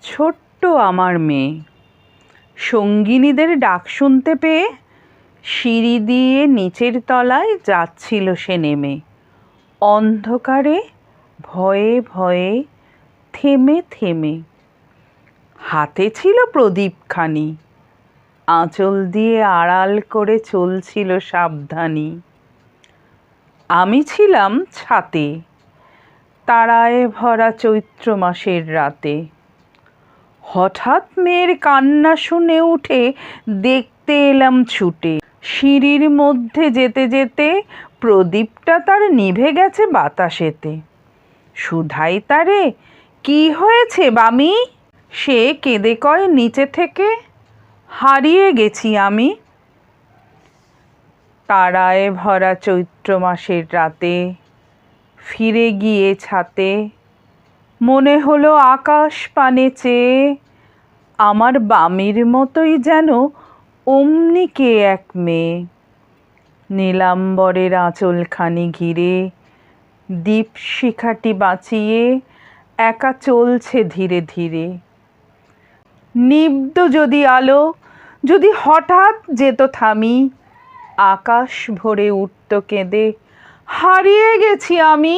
ছোট্ট আমার মেয়ে সঙ্গিনীদের ডাক শুনতে পেয়ে সিঁড়ি দিয়ে নিচের তলায় যাচ্ছিল সে নেমে। অন্ধকারে ভয়ে ভয়ে থেমে থেমে। হাতে ছিল প্রদীপখানি, আঁচল দিয়ে আড়াল করে চলছিল সাবধানী। আমি ছিলাম ছাতে, তারায় ভরা চৈত্র মাসের রাতে। হঠাৎ মেয়ের কান্না শুনে উঠে দেখতে এলাম ছুটে। সিঁড়ির মধ্যে যেতে যেতে প্রদীপটা তার নিভে গেছে বাতাসেতে। সুধাই তারে, কি হয়েছে বামি? সে কেঁদে কয় নিচে থেকে, হারিয়ে গেছি আমি। তারায় ভরা চৈত্র মাসের রাতে ফিরে গিয়ে ছাতে মনে হলো আকাশ পানে চেয়ে আমার বামির মতোই যেন অমনি কে এক মেয়ে। নীলাম্বরের আঁচলখানি ঘিরে দীপ শিখাটি বাঁচিয়ে একা চলছে ধীরে ধীরে। নিব্ধ যদি আলো যদি হঠাৎ যেত থামি, আকাশ ভরে উঠত কেঁদে, হারিয়ে গেছি আমি।